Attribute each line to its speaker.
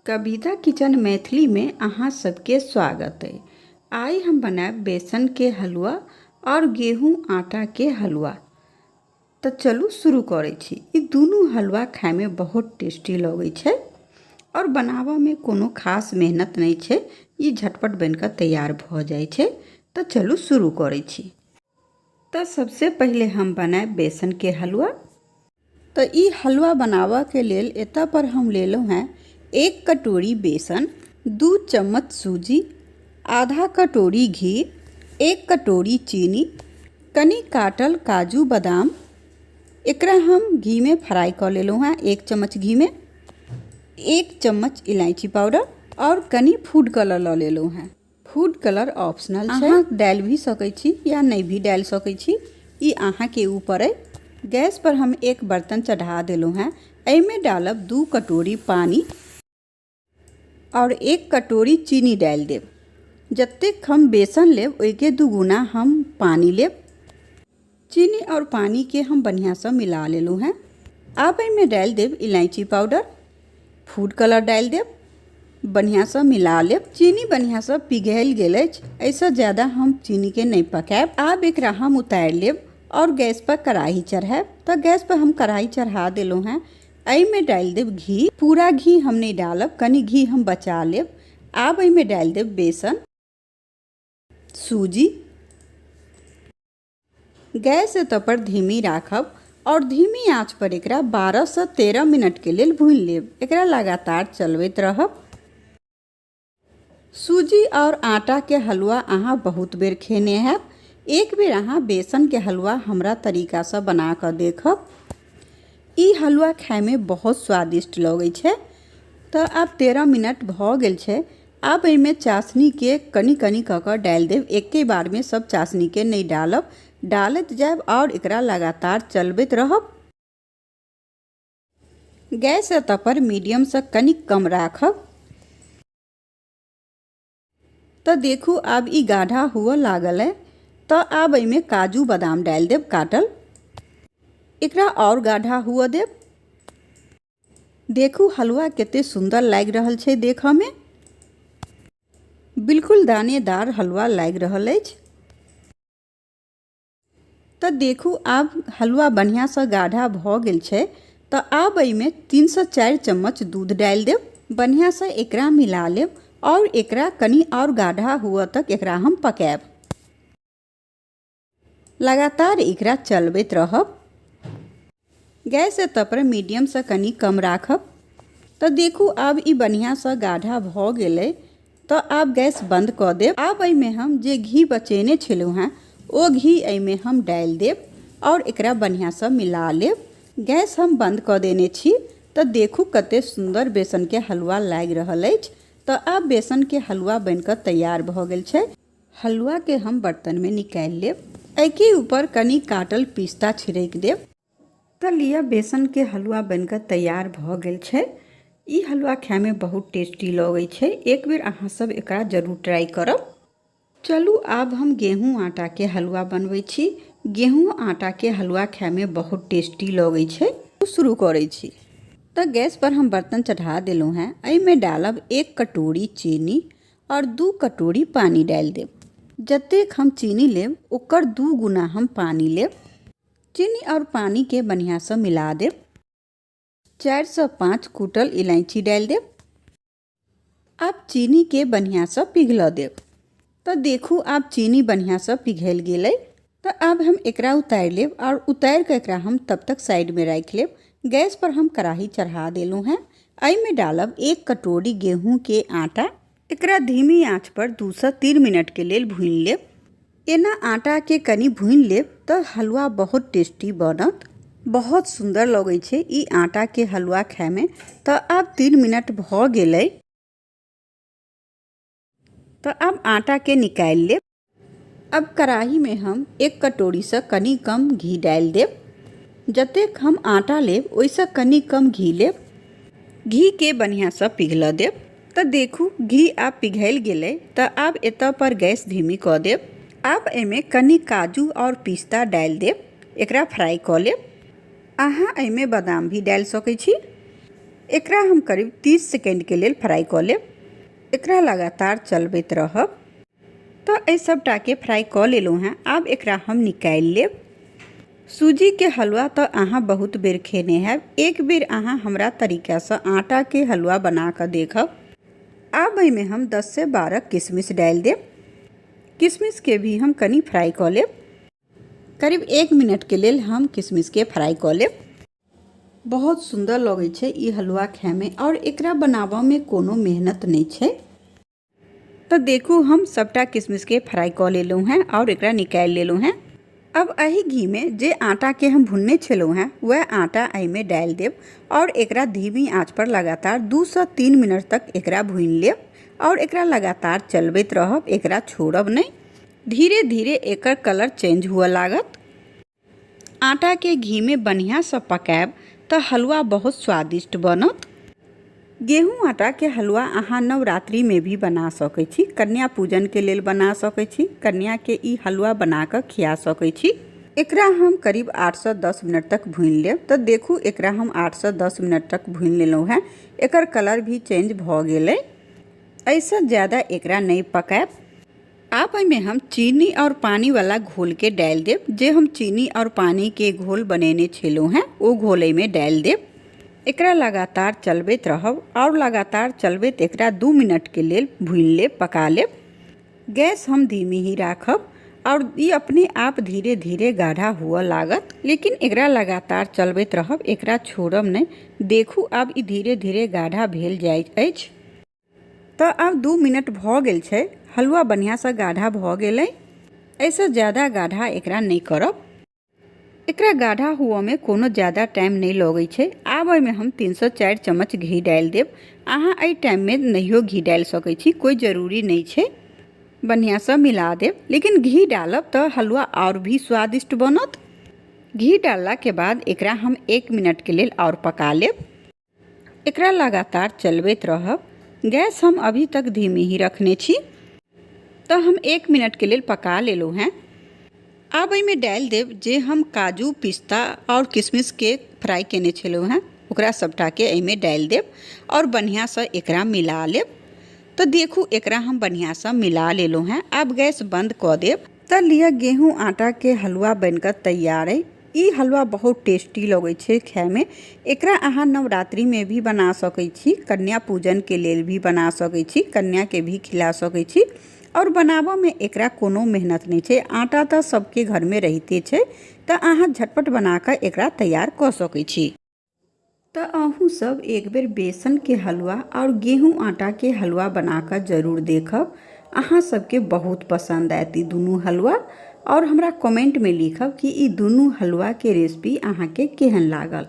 Speaker 1: कविता kitchen Maithili में अहाँ सबके स्वागत है। आई हम बनाएब बेसन के हलवा और गेहूं आटा के हलवा। तो चलू शुरू करै छी। ई दुनू हलवा खाए में बहुत टेस्टी लगे छे और बनावा में कोनो खास मेहनत नहीं छे। ई झटपट बनकर तैयार भ जाए छे। तो चलू शुरू करै छी। तो सबसे पहले हम बनाएब बेसन के हलवा। तो ई हलवा बनावा के लेल एता पर हम ले लो हैं 1 कटोरी बेसन, 2 चम्मच सूजी, आधा कटोरी घी, 1 कटोरी चीनी, कनी काटल काजू बादाम। एकरा हम घी में फ्राई कर ले लो हैं 1 चम्मच घी में, 1 चम्मच इलायची पाउडर और कनी फूड कलर ले लो हैं। फूड कलर ऑप्शनल है, अहाँ डाल भी सकै छी या नहीं भी डाल सकै छी, ई अहाँ के ऊपर है। गैस पर हम एक बर्तन चढ़ा दिलो हैं। एमे डालब 2 कटोरी पानी और 1 कटोरी चीनी डाल देब। जतेक हम बेसन लेब ओई के दुगुना हम पानी लेब। चीनी और पानी के हम बढ़िया से मिला लेलू हैं। अब एमे डाल देब इलायची पाउडर, फूड कलर डाल देब, बढ़िया से मिला लेब। चीनी बढ़िया से पिघल गेल अछि, ऐसा ज़्यादा हम चीनी के नहीं पकाएब। अब एकरा हम उतार लेब और गैस पर कढ़ाई चढ़ाएब। तो गैस पर हम कढ़ाई चढ़ा दिलो हैं। में डाल देब घी। पूरा घी हम नहीं डालब, कनी घी हम बचा लेब। अब में डाल देब बेसन, सूजी। गैस तो पर धीमी राखब और धीमी आंच पर एकरा 12 से 13 मिनट के लिए भून लेब। एकरा लगातार चलबैत रहब। सूजी और आटा के हलवा अहाँ बहुत बेर खेने हैं। एक बेर अहाँ बेसन के हलवा हमरा तरीका से बना कर देखब। ई हलवा खाए में बहुत स्वादिष्ट लगे छे। तो अब 13 मिनट भ गेल छे। अब एमे चाशनी के कनी कनी कर डाल देब। एक के बार में सब चाशनी के नहीं डालब, डालत जाब और एकरा लगातार चलबैत रहब। गैस पर मीडियम से कनी कम राखब। तो देखू अब ई गाढ़ा हुआ लागल है। तो अब एमे काजू बादाम डाल देब काटल। एकरा और गाढ़ा हुआ देब। देखू हलवा कितने सुंदर लाग रहल छे देखा में। बिल्कुल दानेदार हलवा लाग रहल अछि। तो देखू अब हलवा बढ़िया से गाढ़ा भ गेल छे। तो अब एमे 3 से 4 चम्मच दूध डाल देब। बढ़िया से एकरा मिला लेब और एकरा कनी और गाढ़ा हुआ तक एकरा हम पकाएब। लगातार एकरा चलबैत रहब। गैस पर मीडियम से कनी कम राखब। तो देखू अब ई बढ़िया से गाढ़ा भ गेलै। तो अब गैस बंद कर देब। अब एमे हम जे घी बचेने छलू हैं ओ घी एमे हम डाल देब और एकरा बढ़िया से मिला लेब। गैस हम बंद कर देने छी। तो देखू कते सुंदर बेसन के हलवा लाग रहल अछि। तो अब बेसन के हलवा बनकर तैयार भ गेल छे। हलवा के हम बर्तन में निकाल लेब। एके ऊपर कनी काटल पिस्ता छिड़क देब। तो लिया बेसन के हलवा बनकर तैयार भ गेल छे। ई हलवा खाए में बहुत टेस्टी लगे छे। एक बेर अहाँ सब एकरा जरूर ट्राई करब। चलू अब हम गेहूं आटा के हलवा बनबै छी। गेहूं आटा के हलवा खाए में बहुत टेस्टी लगे छे। शुरू करै छी। तो गैस पर हम बर्तन चढ़ा दिलो हैं। एमे डालब 1 कटोरी चीनी और 2 कटोरी पानी डाल देब। जतेक हम चीनी लेब ओकर 2 गुना हम पानी लेब। चीनी और पानी के बढ़िया से मिला देब। 4 से 5 कूटल इलायची डाल देब। अब चीनी के बढ़िया से पिघल देब। तो देखू अब चीनी बढ़िया से पिघल गेलै। तो अब हम एकरा उतार लेब और उतार के एकरा हम तब तक साइड में रख लेब। गैस पर हम कढ़ाई चढ़ा दिलो हैं। में डालब 1 कटोरी गेहूं के आटा। एकरा धीमी आंच पर 2 से 3 मिनट के लिए भून लेब। एना आटा के कनी भून लेब तो हलवा बहुत टेस्टी बनत। बहुत सुंदर लगे छे ई आटा के हलवा खाए में। तो अब 3 मिनट भ गेलै। तो अब आटा के निकाल लेब। अब कढ़ाई में हम 1 कटोरी से कनी कम घी डाल देब। जतेक हम आटा लेब ओइसे कनी कम घी लेब। घी के बढ़िया से पिघल देब। तो देखू घी अब पिघल गेलै। तो अब एत पर गैस धीमी कर देब। अब एमे कनी काजू और पिस्ता डाल देब। एकरा फ्राई कर लेब। अहाँ एमे बादाम भी डाल सकै छी। एकरा हम करीब 30 सेकेंड के लिए फ्राई कर लेब। एकरा लगातार चलबैत रहब। तो एहि सबटा के फ्राई कर लेलहुँ हैं। आब एकरा हम निकालि लेब। सूजी के हलवा तो अहाँ बहुत बेर खेने हैब। एक बेर अहाँ हमरा तरीका से आटा के हलवा बना कर देखब। आब एहिमे हम 10 से 12 किशमिश डालि देब। किशमिश के भी हम कनी फ्राई कर लेब। करीब 1 मिनट के लेल हम किशमिश के फ्राई कर लेब। बहुत सुंदर लगे छै ई हलवा खाय में और एकरा बनाबऽ में कोनो मेहनत नहीं छै। तो देखू हम सबटा किशमिश के फ्राई कर लेलहुँ हैं और एकरा निकालि लेलहुँ हैं। अब एही घी में जे आटा के हम भुनने छलहुँ हैं वह आटा एहिमे डालि देब और एकरा धीमी आंच पर लगातार 2 से 3 मिनट तक एकरा भून लेब और एकरा लगातार चलबैत रहब। एकरा छोड़ब नहीं। धीरे धीरे एकर कलर चेंज हुआ लागत। आटा के घी में बढ़िया से पकाएब तो हलवा बहुत स्वादिष्ट बनत। गेहूं आटा के हलवा अहाँ नवरात्रि में भी बना सकै छी। कन्या पूजन के लेल बना सकै छी। कन्या के ई हलवा बना कर खिया सकै छी। एकरा हम करीब 8 से 10 मिनट तक भून लेब। तो देखू एकरा हम 8 से 10 मिनट तक भून लेलहुँ हैं। एकर कलर भी चेंज भ गेलै। ऐसा ज़्यादा एकरा नहीं पकाएब। आप एहिमे हम चीनी और पानी वाला घोल के डाल देब। जे हम चीनी और पानी के घोल बनेने छलहुँ हैं वो घोल एहिमे डाल देब। एकरा लगातार चलबैत रहब और लगातार चलबैत एकरा 2 मिनट के लेल भून लेब, पका लेब। गैस हम धीमी ही राखब और ये अपने आप धीरे धीरे गाढ़ा हुआ लागत। लेकिन एकरा लगातार चलबैत रहब। एकरा छोड़ब नहीं। देखू अब ई धीरे धीरे गाढ़ा भेल जाइत अछि। तो अब 2 मिनट भ गेल छै। हलवा बढ़िया से गाढ़ा भ गेलै। ऐसे ज़्यादा गाढ़ा एकरा नहीं करब। एकरा गाढ़ा हुआ में कोनो ज़्यादा टाइम नहीं लगे छै। आब एहिमे हम 3 से 4 चम्मच घी डाल देब। अहाँ एहि टाइम में नहियो घी डाल सकै छी, कोई जरूरी नहीं छै। बढ़िया से मिला देब। लेकिन घी डालब तो हलवा और भी स्वादिष्ट बनत। घी डालला के बाद एकरा हम 1 मिनट के लेल और पका लेब। एकरा लगातार चलबैत रहब। गैस हम अभी तक धीमी ही रखने छी। तो हम 1 मिनट के लेल पका लेलहुँ हैं। अब एहिमे डाल देब जे हम काजू, पिस्ता और किशमिश के फ्राई केने छलहुँ हैं ओकरा सबटा के एहिमे डाल देब और बढ़िया से एकरा मिला लेब। तो देखू एकरा हम बढ़िया से मिला लेलहुँ हैं। अब गैस बंद कर देब। तो लिया गेहूं आटा के हलवा बनकर तैयार है। ई हलवा बहुत टेस्टी लगे छै खाय में। एकरा अहाँ नवरात्रि में भी बना सकै छी। कन्या पूजन के लेल भी बना सकै छी। कन्या के भी खिला सकै छी। और बनाबऽ में एकरा कोनो मेहनत नहीं छै। आटा तो सबके घर में रहते छै। तो अहाँ झटपट बनाकर एकरा तैयार कर सकै छी। तो अहूँ सब एक बेर बेसन के हलवा और गेहूं आटा के हलवा बनाकर जरूर देखब। अहाँ सबके बहुत पसंद आयत ई दुनू हलवा। और हमरा कमेंट में लिखब कि ई दुनू हलवा के रेसिपी अहाँ के केहन लागल।